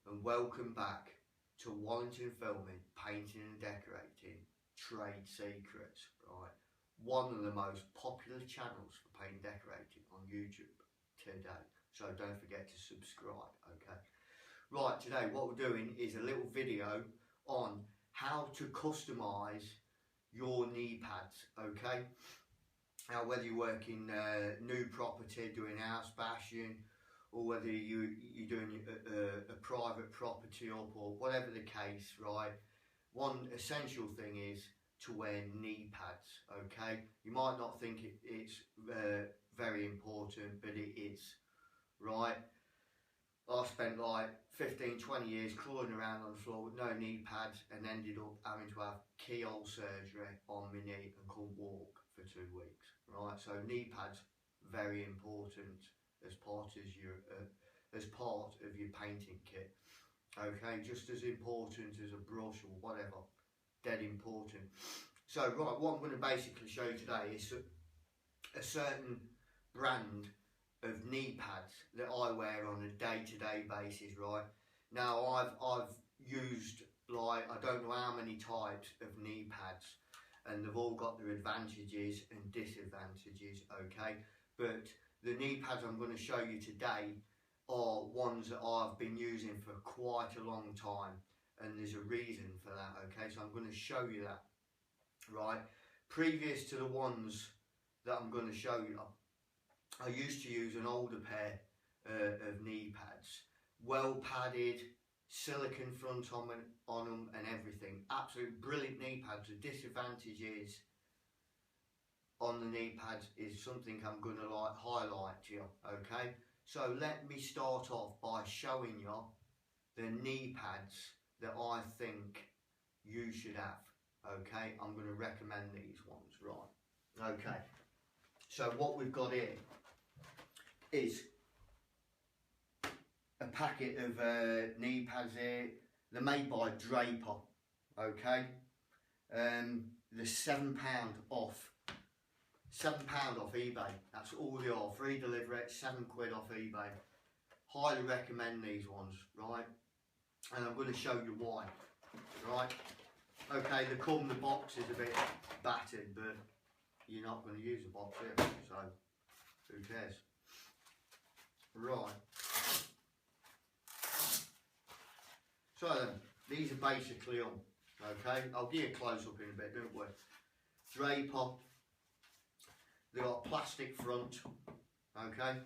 and welcome back to Wallington Filming, Painting and Decorating Trade Secrets, right? One of the most popular channels for painting and decorating on YouTube today. So don't forget to subscribe, okay? Right, today what we're doing is a little video on how to customise your knee pads, okay? Now, whether you're working new property, doing house bashing, or whether you're doing a private property up, or whatever the case, right? One essential thing is to wear knee pads, okay? You might not think it's very important, but it is, right? I spent like 15-20 years crawling around on the floor with no knee pads and ended up having to have keyhole surgery on my knee and couldn't walk for 2 weeks, right? So knee pads, very important as part of your painting kit, okay? Just as important as a brush or whatever, dead important. So right, what I'm going to basically show you today is a certain brand of knee pads that I wear on a day-to-day basis, right? Now I've used, like, I don't know how many types of knee pads, and they've all got their advantages and disadvantages, okay? But the knee pads I'm going to show you today are ones that I've been using for quite a long time, and there's a reason for that, okay? So I'm going to show you that, right? Previous to the ones that I'm going to show you, I used to use an older pair of knee pads, well padded, silicone front on them and everything. Absolute brilliant knee pads. The disadvantage is on the knee pads is something I'm going to like highlight to you, okay? So let me start off by showing you the knee pads that I think you should have, okay? I'm going to recommend these ones, right? Okay, so what we've got here is a packet of knee pads here. They're made by Draper, okay? They're £7 off. £7 off eBay. That's all they are. Free delivery, £7 off eBay. Highly recommend these ones, right? And I'm going to show you why, right? Okay, the box is a bit battered, but you're not going to use the box here, so who cares? Right. So then, these are basically on, okay? I'll give you a close up in a bit, don't worry. Draper. They've got a plastic front, okay?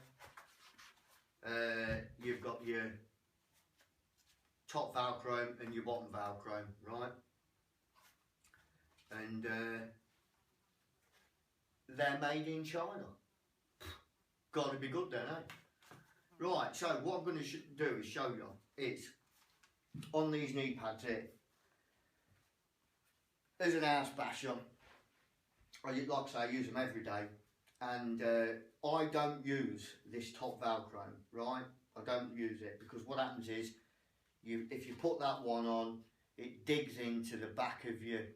You've got your top Velcro and your bottom Velcro, right? And they're made in China. Got to be good then, eh? Right, so what I'm going to do is show you is on these knee pads here. There's an house basher. Like I say, I use them every day, and I don't use this top Velcro, right? I don't use it because what happens is, if you put that one on, it digs into the back of your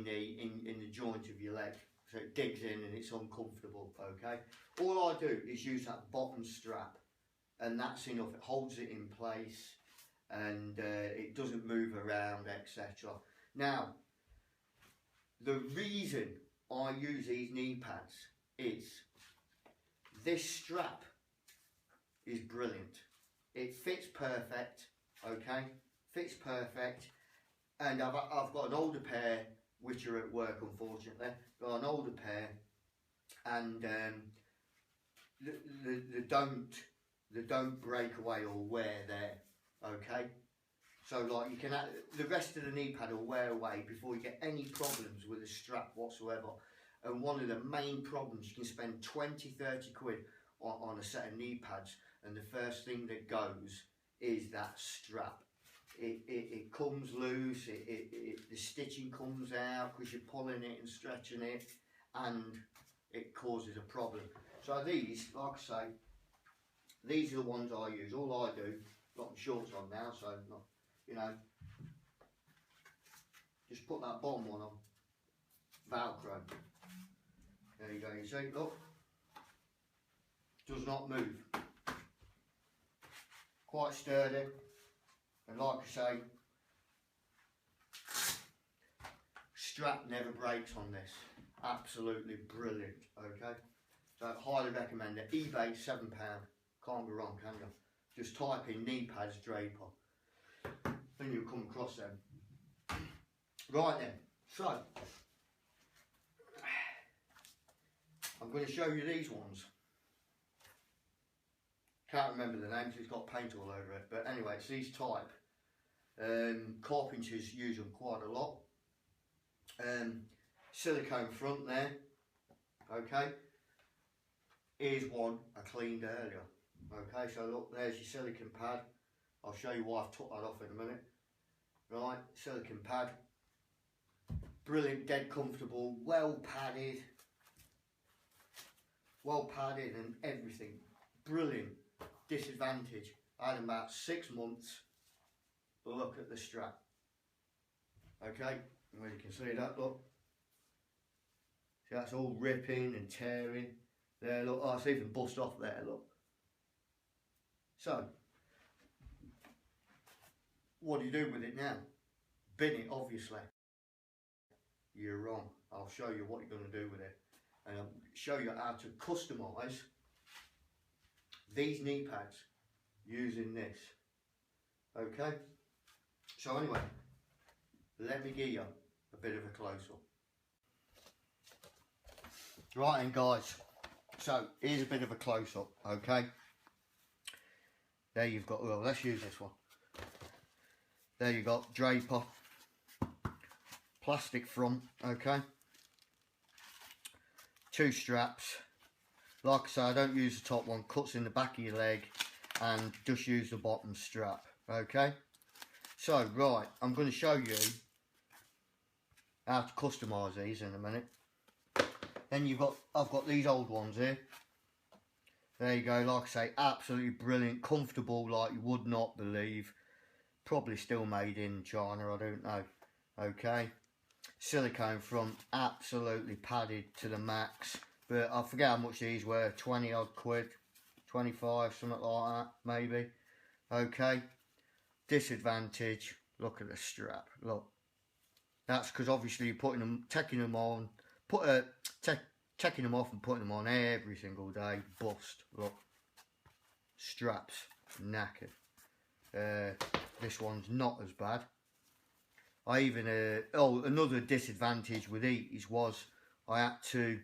knee, in the joint of your leg, so it digs in and it's uncomfortable, okay? All I do is use that bottom strap, and that's enough. It holds it in place, and it doesn't move around, etc. Now, the reason I use these knee pads is this strap is brilliant. It fits perfect, okay? Fits perfect. And I've got an older pair which are at work, unfortunately. Got an older pair, and they don't break away or wear there, okay? So like, you can have, the rest of the knee pad will wear away before you get any problems with the strap whatsoever. And one of the main problems, you can spend 20-30 quid on a set of knee pads, and the first thing that goes is that strap. It comes loose, the stitching comes out because you're pulling it and stretching it, and it causes a problem. So these, like I say, these are the ones I use. All I do, got my shorts on now, so not, you know, just put that bottom one on, Velcro. There you go, you see, look, does not move. quite sturdy, and like I say, strap never breaks on this. Absolutely brilliant. Okay, so I highly recommend it. eBay £7, can't go wrong, can you? Just type in knee pads Draper and you'll come across them. Right then, so I'm going to show you these ones. Can't remember the names, it's got paint all over it, but anyway, it's these type. Carpenters use them quite a lot. Silicone front there. Okay, here's one I cleaned earlier. Okay, so look, there's your silicone pad. I'll show you why I've took that off in a minute. Right, silicone pad. Brilliant, dead comfortable, well padded and everything. Brilliant. Disadvantage, I had about 6 months. Look at the strap. Okay, well, you can see that, look. See, that's all ripping and tearing. There, look, oh, it's even bust off there, look. So, what do you do with it now? Bin it, obviously. You're wrong. I'll show you what you're going to do with it. And I'll show you how to customise these knee pads using this. Okay? So anyway, let me give you a bit of a close-up. Right then guys, so here's a bit of a close-up, okay? There you've got, well, let's use this one. There you got Draper, plastic front, okay? 2 straps. Like I say, I don't use the top one, cuts in the back of your leg, and just use the bottom strap, okay? So, right, I'm going to show you how to customise these in a minute. Then I've got these old ones here. There you go, like I say, absolutely brilliant, comfortable like you would not believe. Probably still made in China, I don't know. Okay, silicone front, absolutely padded to the max. But I forget how much these were, 20 odd quid, 25, something like that, maybe. Okay, disadvantage, look at the strap, look. That's because obviously you're putting them, taking them on, taking them off and putting them on every single day. Bust, look. Straps, knackered. This one's not as bad. I even, another disadvantage with these was I had to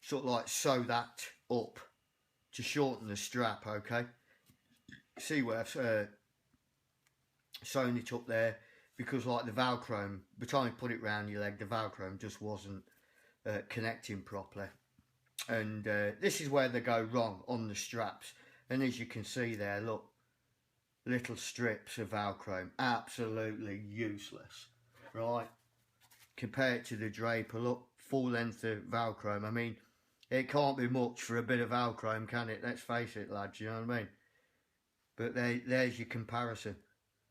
sort of like sew that up to shorten the strap, okay? See where I've sewn it up there, because like the Velcro, by the time you put it round your leg, the Velcro just wasn't connecting properly. And this is where they go wrong on the straps. And as you can see there, look, little strips of Velcro, absolutely useless, right? Compare it to the Draper, look, full length of Velcro. I mean, it can't be much for a bit of Velcro, can it? Let's face it, lads, you know what I mean? But there's your comparison.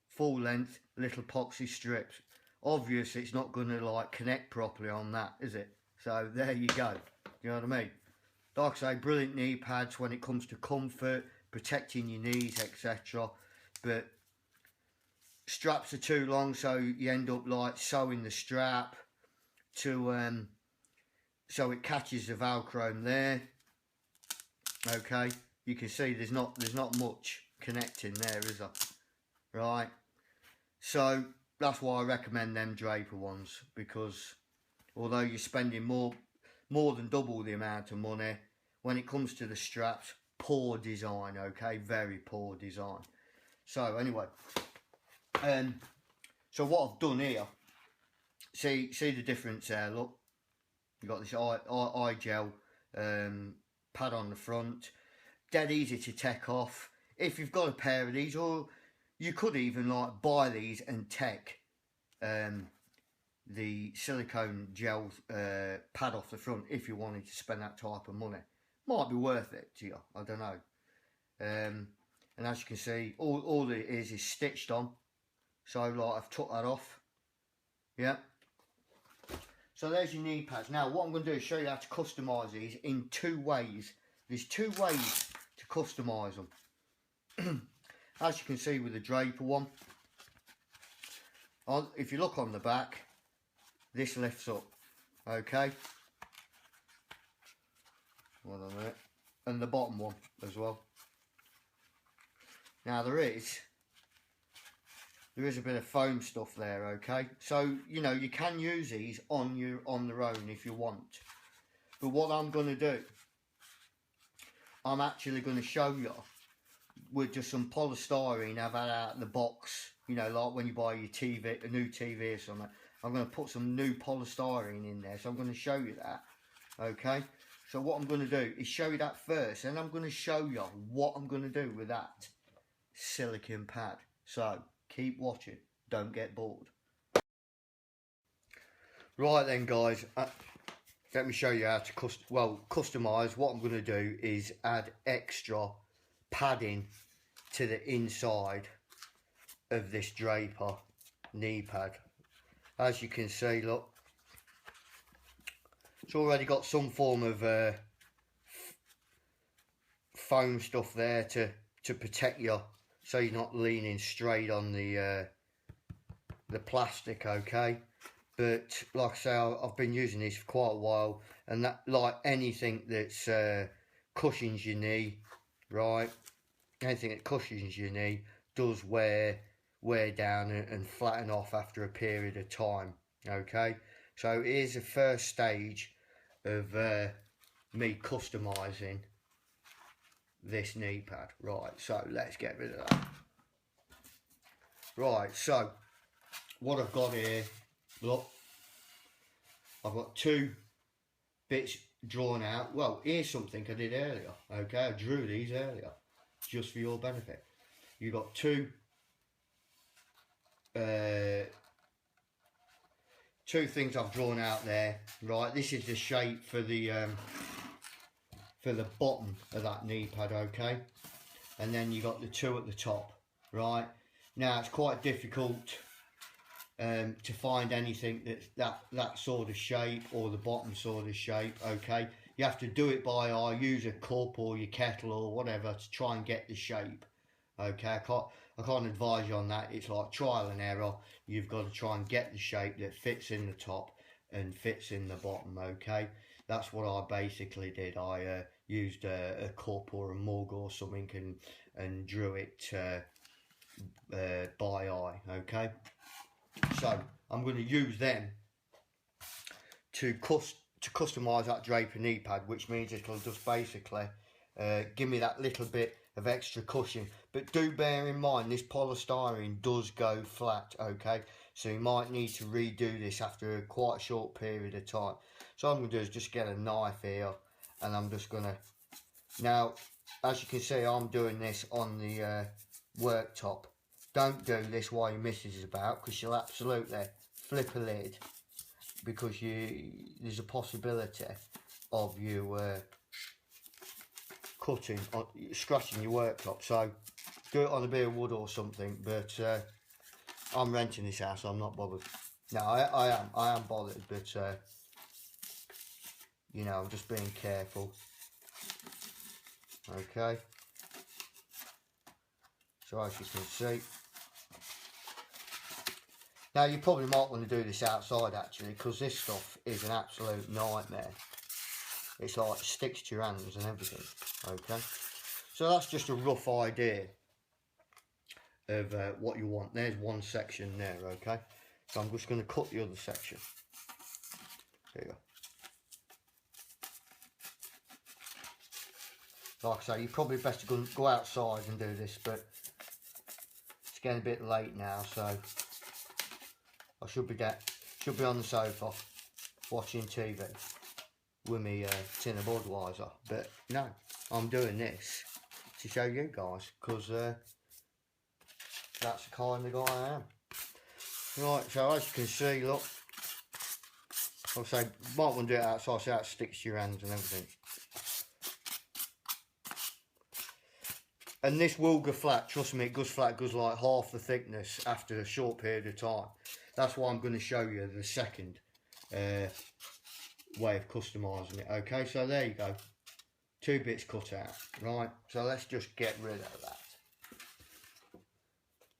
Full length, little epoxy strips. Obviously, it's not going to like connect properly on that, is it? So there you go. You know what I mean? Like I say, brilliant knee pads when it comes to comfort, protecting your knees, etc. But straps are too long, so you end up like sewing the strap to so it catches the Velcro there. Okay, you can see there's not much connecting there, is there? Right. So that's why I recommend them Draper ones, because although you're spending more than double the amount of money, when it comes to the straps, poor design, okay, very poor design. So anyway, so what I've done here, see the difference there, look, you got this eye gel pad on the front, dead easy to take off. If you've got a pair of these, or you could even like buy these and take the silicone gel pad off the front if you wanted to spend that type of money. Might be worth it to you, I don't know. And as you can see, all it is stitched on. So like I've took that off. Yeah. So there's your knee pads. Now what I'm going to do is show you how to customise these in 2 ways. There's 2 ways to customise them. As you can see with the Draper one, if you look on the back, this lifts up, okay? Hold on a minute. And the bottom one as well. Now there is a bit of foam stuff there, okay? So, you know, you can use these on their own if you want. But what I'm going to do, I'm actually going to show you with just some polystyrene I've had out of the box, you know, like when you buy your TV, a new TV or something. I'm going to put some new polystyrene in there, so I'm going to show you that, okay? So what I'm going to do is show you that first, and I'm going to show you what I'm going to do with that silicone pad. So keep watching, don't get bored. Right then guys, let me show you how to customise. What I'm going to do is add extra padding to the inside of this Draper knee pad. As you can see, look, it's already got some form of foam stuff there to protect you, so you're not leaning straight on the plastic, okay? But like I say, I've been using this for quite a while, and that, like anything that's cushions your knee, right? Anything that cushions your knee does wear down and flatten off after a period of time, okay? So here's the first stage of me customising this knee pad. Right, so let's get rid of that. Right, so what I've got here, look, I've got two bits drawn out. Well, here's something I did earlier, okay? I drew these earlier just for your benefit. You've got two things I've drawn out there, right? This is the shape for the bottom of that knee pad, okay? And then you got the two at the top, right? Now it's quite difficult to find anything that sort of shape, or the bottom sort of shape, okay? You have to do it by eye, use a cup or your kettle or whatever to try and get the shape, okay? I can't advise you on that. It's like trial and error. You've got to try and get the shape that fits in the top and fits in the bottom, okay? That's what I basically did. I used a cup or a mug or something and drew it by eye, okay? So I'm going to use them to customise that Draper knee pad, which means it'll just basically give me that little bit of extra cushion. But do bear in mind, this polystyrene does go flat, okay? So you might need to redo this after quite a short period of time. So what I'm going to do is just get a knife here, and I'm just going to, now as you can see, I'm doing this on the worktop. Don't do this while your missus is about, because she'll absolutely flip a lid, because there's a possibility of you scratching your worktop. So do it on a bit of wood or something. But I'm renting this house, so I'm not bothered. No, I am bothered, but you know, I'm just being careful. Okay. So as you can see. Now you probably might want to do this outside actually, because this stuff is an absolute nightmare. It's like sticks to your hands and everything, okay? So that's just a rough idea of what you want. There's one section there, okay? So I'm just going to cut the other section. There you go. Like I say, you're probably best to go outside and do this, but it's getting a bit late now, so I should be on the sofa watching TV with me tin of Budweiser. But no, I'm doing this to show you guys, because that's the kind of guy I am. Right, so as you can see, look, I'll say, might want to do it outside so that sticks to your hands and everything. And this will go flat, trust me, it goes flat, it goes like half the thickness after a short period of time. That's why I'm going to show you the second way of customising it. Okay, so there you go. 2 bits cut out, right? So let's just get rid of that.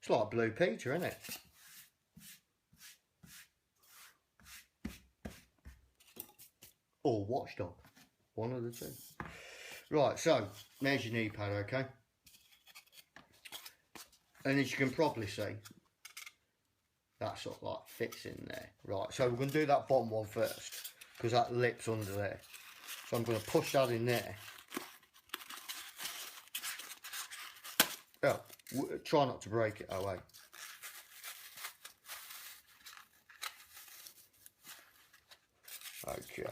It's like Blue Peter, isn't it? Or Watchdog, one of the two. Right, so there's your knee pad, okay? And as you can probably see, that sort of like fits in there. Right, so we're going to do that bottom one first, because that lip's under there. So I'm going to push that in there. Oh, try not to break it away. Okay.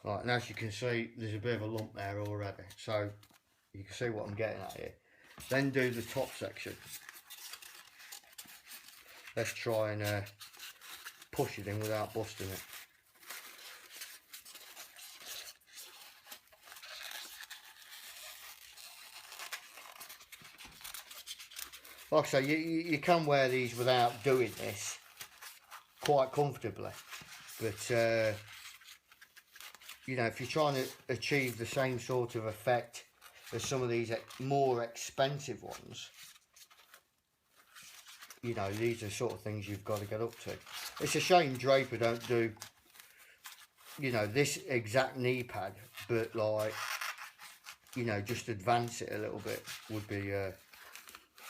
Right, and as you can see, there's a bit of a lump there already. So you can see what I'm getting at here. Then do the top section. Let's try and push it in without busting it. Like I say, you can wear these without doing this quite comfortably, but you know, if you're trying to achieve the same sort of effect as some of these more expensive ones, you know, these are sort of things you've got to get up to. It's a shame Draper don't do, you know, this exact knee pad, but like, you know, just advance it a little bit would be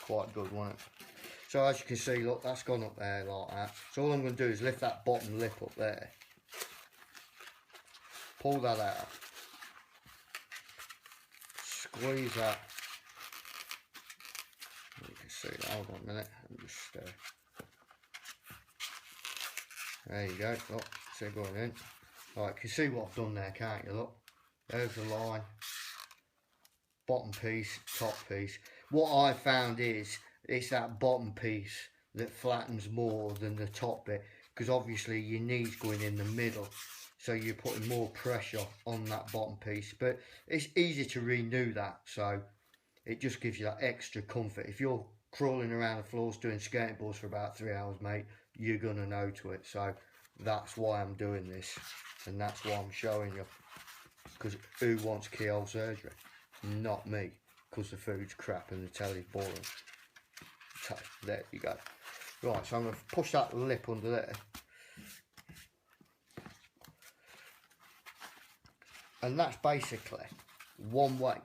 quite good, wouldn't it? So as you can see, look, that's gone up there like that. So all I'm going to do is lift that bottom lip up there, pull that out, squeeze that. You can see that. Hold on a minute. Just, there you go. Look, see it going in. Right, you can see what I've done there, can't you? Look, there's the line. Bottom piece, top piece. What I found is it's that bottom piece that flattens more than the top bit, because obviously your knee's going in the middle, so you're putting more pressure on that bottom piece. But it's easy to renew that, so it just gives you that extra comfort. If you're crawling around the floors doing skating boards for about 3 hours, mate, you're gonna know to it. So that's why I'm doing this, and that's why I'm showing you, because who wants keyhole surgery? Not me, because the food's crap and the telly's boring. So there you go. Right, so I'm going to push that lip under there. And that's basically one way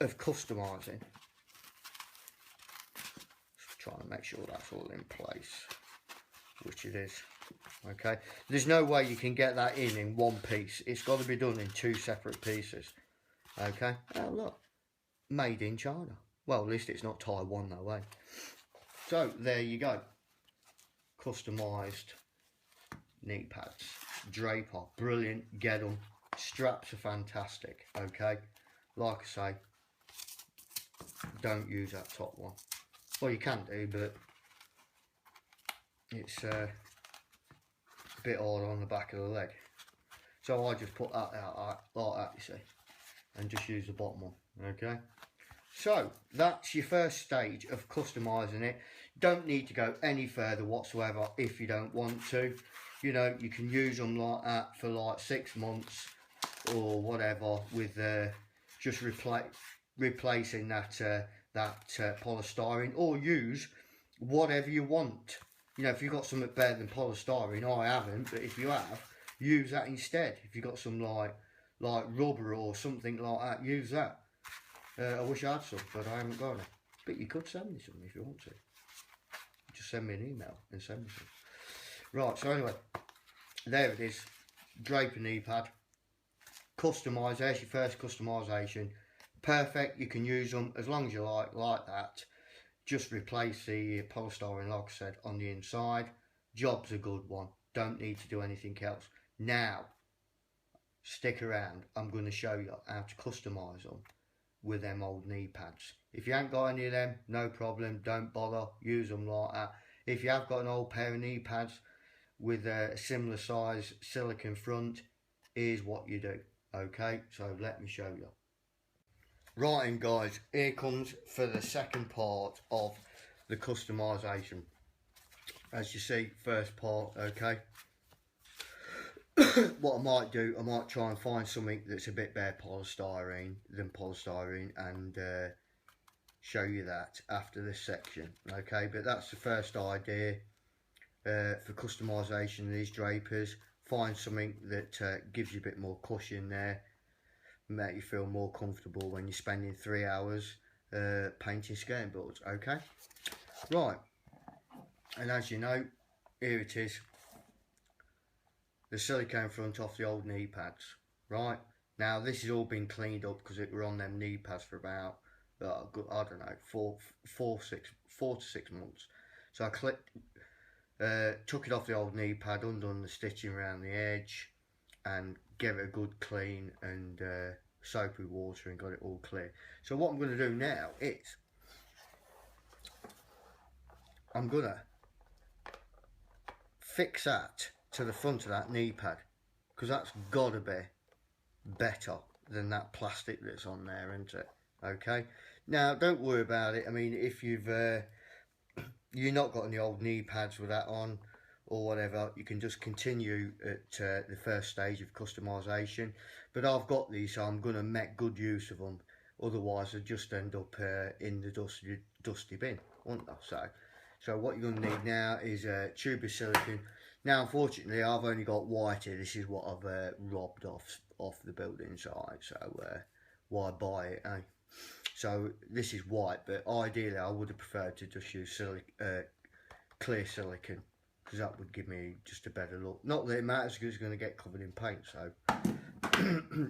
of customising. Just trying to make sure that's all in place, which it is. Okay, there's no way you can get that in one piece. It's got to be done in 2 separate pieces. Okay, oh look, made in China. Well, at least it's not Taiwan though, eh? So there you go, customised knee pads. Draper, brilliant, get them. Straps are fantastic. Okay, like I say, don't use that top one. Well, you can do, but it's a bit hard on the back of the leg, so I just put that out like that, you see, and just use the bottom one. Okay, so that's your first stage of customizing it. Don't need to go any further whatsoever if you don't want to. You know, you can use them like that for like 6 months or whatever, with just replacing that polystyrene, or use whatever you want. You know, if you've got something better than polystyrene, I haven't, but if you have, use that instead. If you've got some like rubber or something like that, use that. I wish I had some, but I haven't got it. But you could send me some if you want to. Just send me an email and send me some. Right, so anyway, there it is. Draper knee pad. Customise, there's your first customisation. Perfect, you can use them as long as you like that. Just replace the polystyrene, like I said, on the inside. Job's a good one. Don't need to do anything else. Now, stick around. I'm going to show you how to customise them with them old knee pads. If you ain't got any of them, no problem. Don't bother. Use them like that. If you have got an old pair of knee pads with a similar size silicone front, here's what you do. Okay, so let me show you. Right then guys, here comes for the second part of the customisation. As you see, first part, okay. What I might do, I might try and find something that's a bit better polystyrene than polystyrene and show you that after this section, okay. But that's the first idea for customisation of these drapers. Find something that gives you a bit more cushion there, make you feel more comfortable when you're spending 3 hours painting skirting boards, okay. Right, and as you know, here it is, the silicone front off the old knee pads. Right, now this has all been cleaned up because it were on them knee pads for about I don't know, 4 to 6 months. So I took it off the old knee pad, undone the stitching around the edge and gave it a good clean and soapy water and got it all clear. So what I'm going to do now is I'm going to fix that to the front of that knee pad, because that's got to be better than that plastic that's on there, isn't it? Okay, now don't worry about it. I mean, if you've not got any old knee pads with that on or whatever, you can just continue at the first stage of customisation. But I've got these, so I'm going to make good use of them, otherwise they just end up in the dusty bin, won't they? So what you're going to need now is a tube of silicone. Now unfortunately I've only got white here. This is what I've robbed off the building site, so why buy it, eh? So this is white, but ideally I would have preferred to just use clear silicone, because that would give me just a better look. Not that it matters, because it's going to get covered in paint, so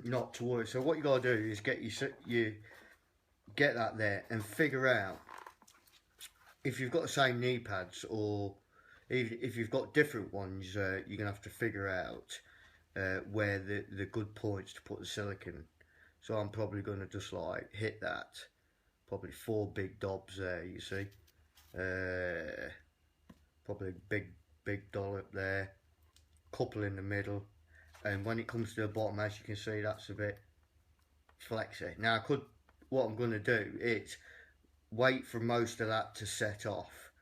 not to worry. So what you got to do is get get that there and figure out if you've got the same knee pads, or if you've got different ones, you're going to have to figure out where the good points to put the silicone. So I'm probably going to just like hit that, probably 4 big dobs there, you see. Probably a big dollop there, couple in the middle, and when it comes to the bottom, as you can see, that's a bit flexy. Now what I'm going to do is wait for most of that to set off,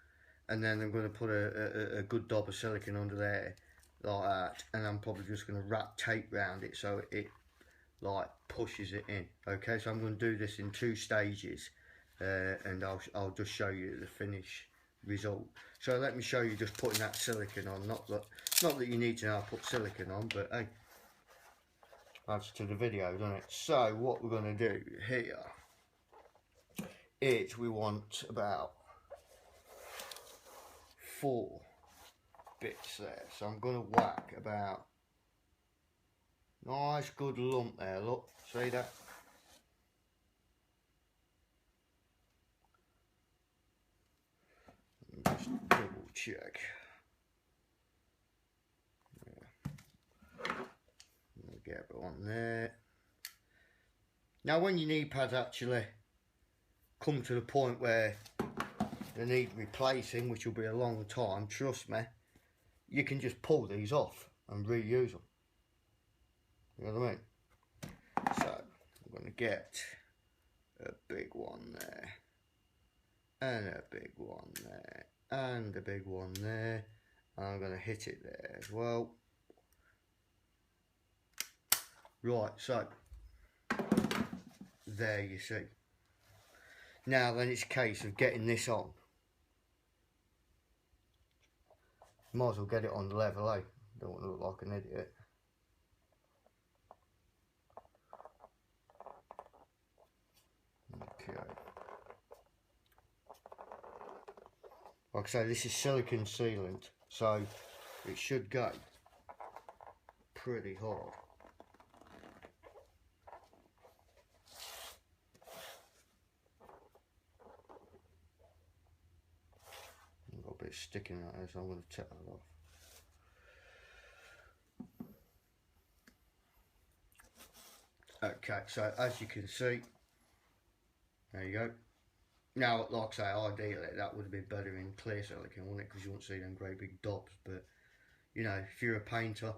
and then I'm going to put a good dob of silicone under there like that, and I'm probably just going to wrap tape around it so it like pushes it in. Okay, so I'm going to do this in 2 stages, and I'll just show you the finish result. So let me show you just putting that silicone on. Not that you need to now put silicone on, but hey, adds to the video, doesn't it? So what we're going to do here is we want about 4 bits there. So I'm going to whack about nice good lump there, look, see that? Just double check. Yeah. Get it on there. Now when your knee pads actually come to the point where they need replacing, which will be a long time, trust me, you can just pull these off and reuse them. You know what I mean? So I'm going to get a big one there, and a big one there, and a big one there, and I'm going to hit it there as well. Right, so there you see. Now then it's a case of getting this on. Might as well get it on the level, eh? Don't want to look like an idiot. Okay. Like I say, this is silicone sealant, so it should go pretty hard. I've got a bit of sticking out there, so I'm going to take that off. Okay, so as you can see, there you go. Now, like I say, ideally that would have been better in clear silicone, wouldn't it? Because you won't see them great big dobs. But you know, if you're a painter,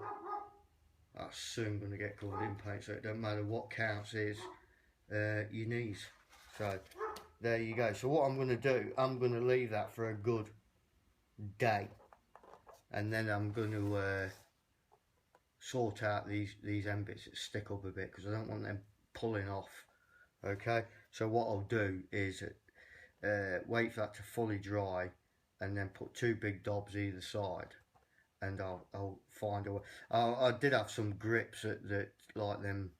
that's soon going to get covered in paint. So it don't matter what counts is your knees. So there you go. So what I'm going to do, I'm going to leave that for a good day, and then I'm going to sort out these end bits that stick up a bit, because I don't want them pulling off. Okay, so what I'll do is wait for that to fully dry, and then put 2 big dobs either side, and I'll find a way. I did have some grips that like them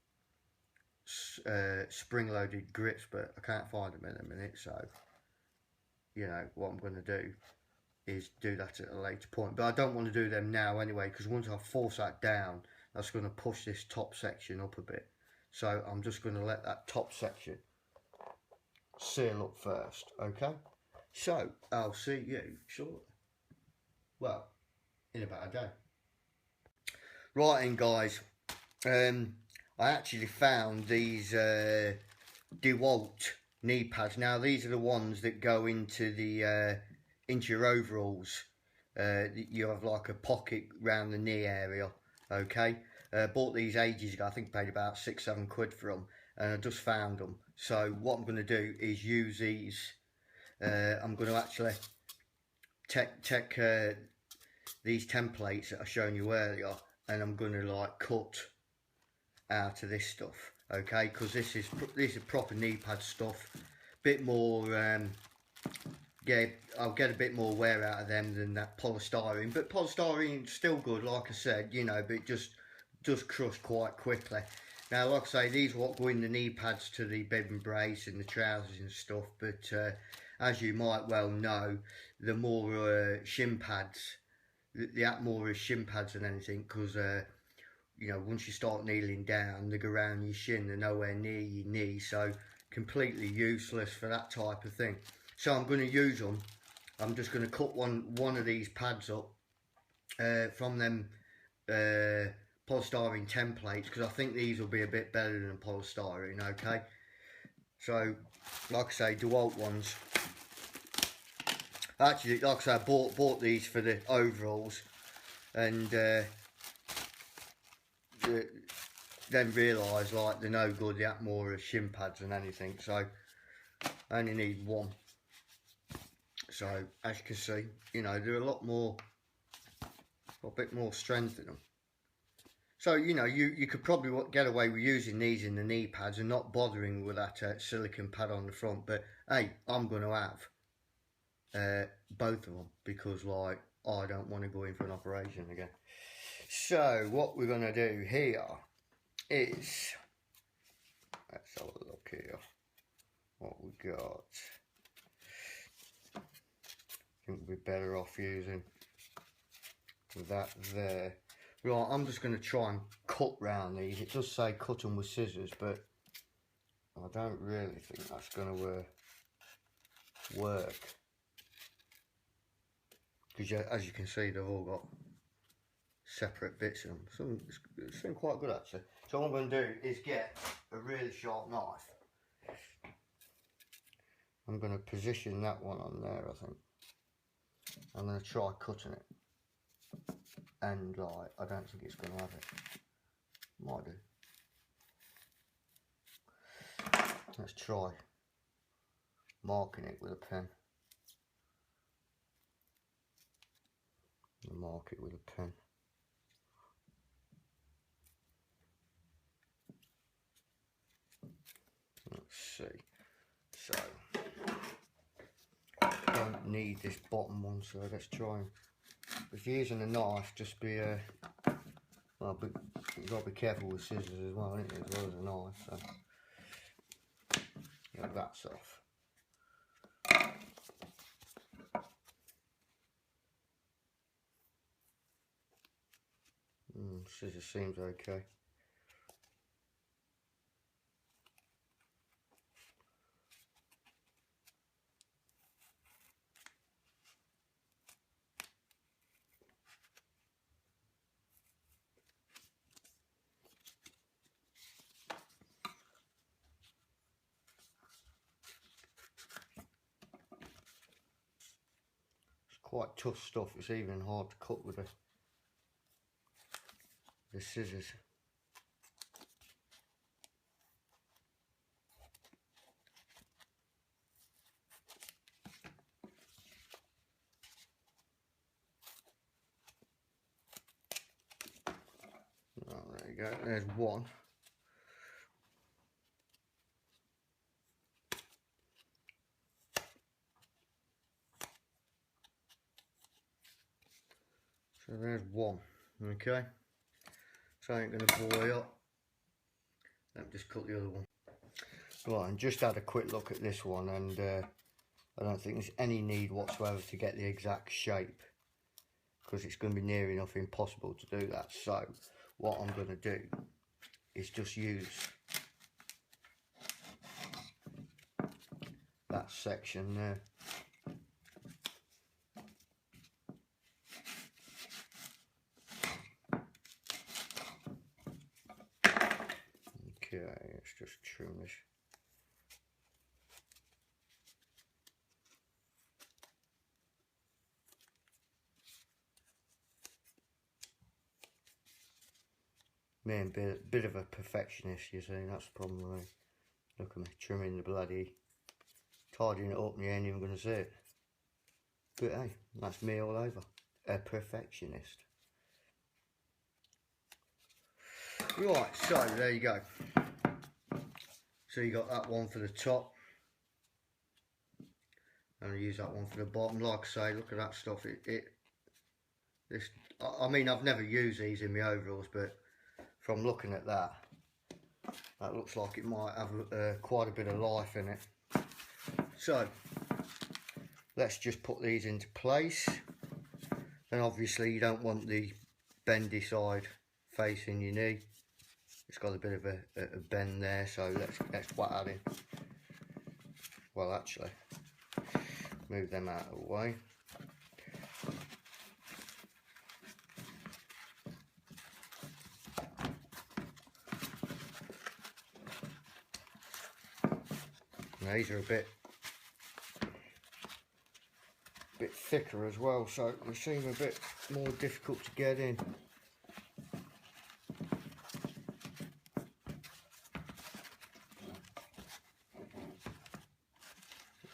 spring-loaded grips, but I can't find them in a minute. So you know what I'm going to do is do that at a later point, but I don't want to do them now anyway, because once I force that down, that's going to push this top section up a bit. So I'm just going to let that top section seal up first. Okay, so I'll see you shortly, well, in about a day. Right then guys, I actually found these DeWalt knee pads. Now these are the ones that go into the into your overalls. You have like a pocket round the knee area. Okay, bought these ages ago. I think I paid about £6-7 for them, and I just found them. So what I'm going to do is use these. I'm going to actually take these templates that I shown you earlier, and I'm going to like cut out of this stuff. Okay, because this is proper knee pad stuff. Bit more. Yeah, I'll get a bit more wear out of them than that polystyrene, but polystyrene's still good, like I said, you know, but it just does crush quite quickly. Now, like I say, these are what go in the knee pads to the bib and brace and the trousers and stuff, but as you might well know, the more shin pads, the act more as shin pads than anything, because you know, once you start kneeling down, they go around your shin, they're nowhere near your knee, so completely useless for that type of thing. So I'm going to use them. I'm just going to cut one of these pads up from them polystyrene templates, because I think these will be a bit better than polystyrene. Okay, so like I say, DeWalt ones. Actually, like I say, I bought these for the overalls, and then realised like they're no good. They act more as shin pads than anything. So I only need one. So as you can see, you know, they're a bit more strength in them. So you know, you could probably get away with using these in the knee pads and not bothering with that silicone pad on the front. But hey, I'm going to have both of them, because like I don't want to go in for an operation again. So what we're going to do here is, let's have a look here what we got. I think we'd be better off using that there. Right, I'm just going to try and cut round these. It does say cut them with scissors, but I don't really think that's going to work, because as you can see, they've all got separate bits in them. It's been quite good actually. So what I'm going to do is get a really sharp knife. I'm going to position that one on there, I think. I'm going to try cutting it, and like, I don't think it's going to have it. Might do. Let's try marking it with a pen. Mark it with a pen. Let's see. So don't need this bottom one, so let's try and, if you're using a knife, just be well, but you've got to be careful with scissors as well, ain't you, as well as a knife. So yeah, that's off. Scissors seems okay. Quite tough stuff. It's even hard to cut with the scissors. go, there's one. So there's one, okay. So I ain't going to bore you up. Let me just cut the other one. Right, and just had a quick look at this one, and I don't think there's any need whatsoever to get the exact shape, because it's going to be near enough impossible to do that. So what I'm going to do is just use that section there. Okay, let's just trim this. Me and bit of a perfectionist, you see, that's the problem with me. Look at me trimming the bloody, tidying it up and you ain't even going to see it. But hey, that's me all over. A perfectionist. Right, so there you go. So you got that one for the top. And I use that one for the bottom. Like I say, look at that stuff. I mean, I've never used these in my overalls, but from looking at that, that looks like it might have quite a bit of life in it. So let's just put these into place. And obviously you don't want the bendy side facing your knee. It's got a bit of a bend there, so let's whack that in. Well, actually, move them out of the way. Now, these are a bit thicker as well, so they seem a bit more difficult to get in.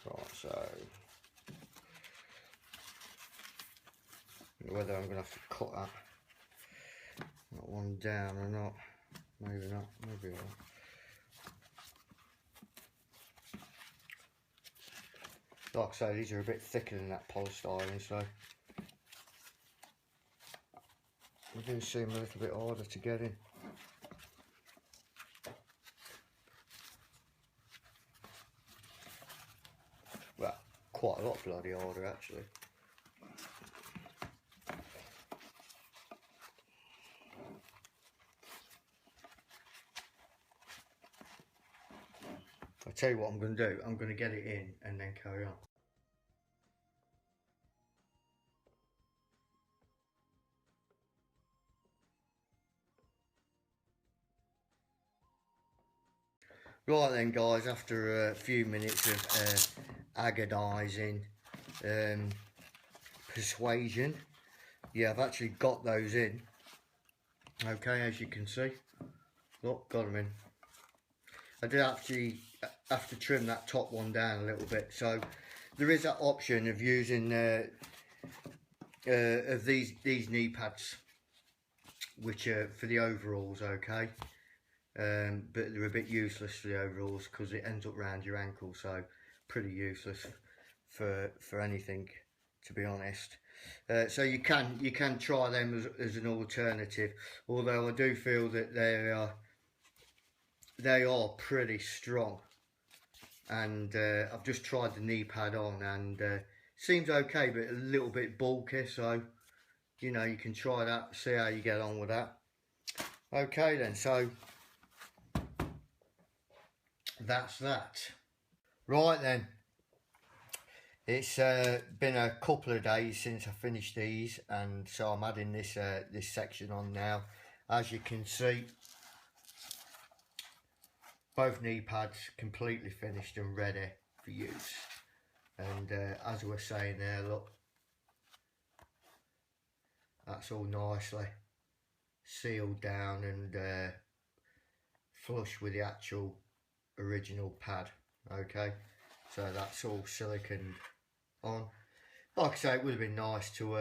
Right, so whether I'm going to have to cut that one down or not, maybe not, maybe not. Like I say, these are a bit thicker than that polystyrene, so they do seem a little bit harder to get in. Well, quite a lot bloody harder actually. I'll tell you what I'm going to do, I'm going to get it in and then carry on. Right then guys, after a few minutes of agonising persuasion, yeah, I've actually got those in. Okay, as you can see, look, got them in. I did actually have to trim that top one down a little bit, so there is that option of using of these knee pads, which are for the overalls, okay. But they're a bit useless for the overalls because it ends up round your ankle, so pretty useless for anything, to be honest. So you can try them as an alternative, although I do feel that they are pretty strong. And I've just tried the knee pad on, and seems okay, but a little bit bulky, so you know, you can try that, see how you get on with that. Okay then, so that's that. Right then, it's been a couple of days since I finished these, and so I'm adding this this section on now. As you can see, both knee pads completely finished and ready for use. And as I was saying there, look, that's all nicely sealed down and flush with the actual original pad. Okay, so that's all siliconed on. Like I say, it would have been nice to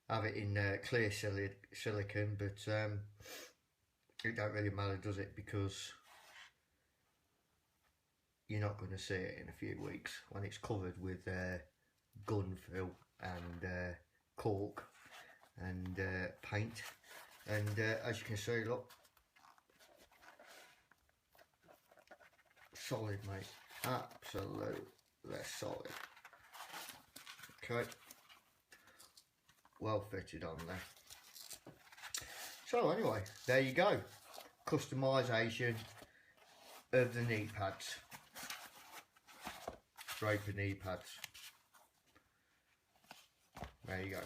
have it in clear silicone, but it don't really matter, does it? Because you're not going to see it in a few weeks when it's covered with gun fill and cork and paint. And as you can see, look, solid, mate, absolutely solid. Okay, well fitted on there. So anyway, there you go, customisation of the knee pads, Draper knee pads. There you go.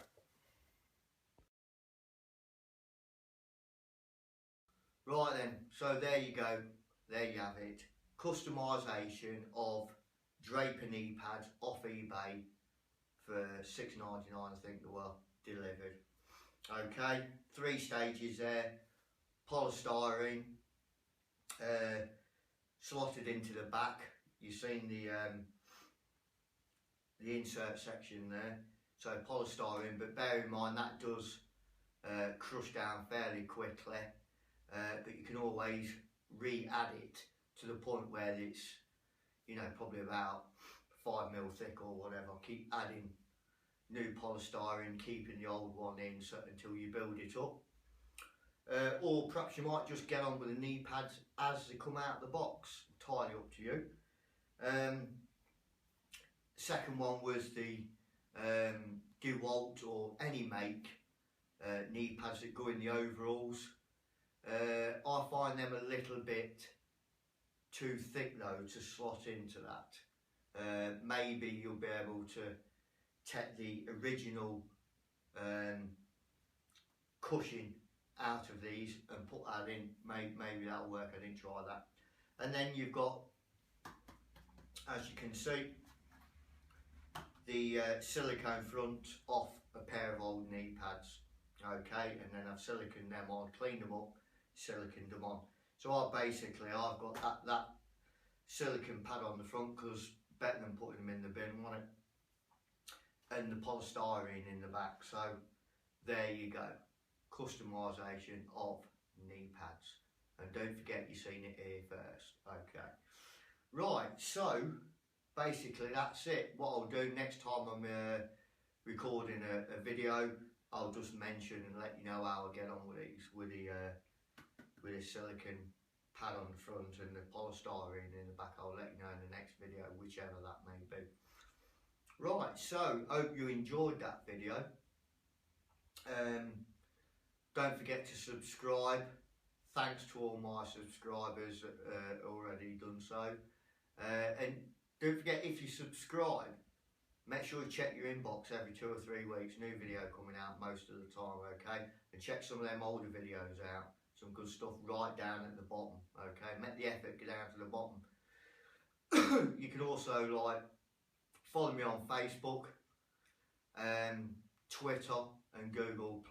Right then, so there you go, there you have it. Customisation of Draper knee pads off eBay for $6.99, I think they were delivered. Okay, 3 stages there. Polystyrene slotted into the back. You've seen the insert section there. So polystyrene, but bear in mind that does crush down fairly quickly. But you can always re-add it to the point where it's, you know, probably about 5mm thick or whatever. Keep adding new polystyrene, keeping the old one in until you build it up. Or perhaps you might just get on with the knee pads as they come out of the box. Entirely up to you. Second one was the DeWalt or any make knee pads that go in the overalls. I find them a little bit too thick though to slot into that. Maybe you'll be able to take the original cushion out of these and put that in. Maybe that'll work. I didn't try that. And then you've got, as you can see, the silicone front off a pair of old knee pads. Okay, and then I've siliconed them on, cleaned them up, siliconed them on. So I've got that silicone pad on the front, because better than putting them in the bin, wasn't it? And the polystyrene in the back. So there you go, customisation of knee pads. And don't forget, you've seen it here first. Okay, right, so basically that's it. What I'll do next time I'm recording a video, I'll just mention and let you know how I get on with these, with the silicone pad on the front and the polystyrene in the back. I'll let you know in the next video, whichever that may be. Right, so hope you enjoyed that video. Don't forget to subscribe. Thanks to all my subscribers that already done so. And don't forget, if you subscribe, make sure you check your inbox every 2 or 3 weeks. New video coming out most of the time, okay? And check some of them older videos out. Some good stuff right down at the bottom, okay? Make the effort, get down to the bottom. You can also follow me on Facebook, Twitter and Google+.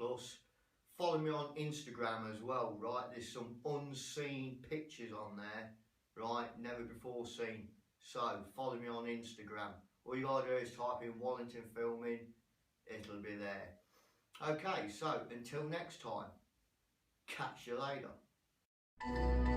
Follow me on Instagram as well, right? There's some unseen pictures on there, right? Never before seen. So follow me on Instagram. All you gotta do is type in Wallington Filming, it'll be there. Okay, so until next time, catch you later.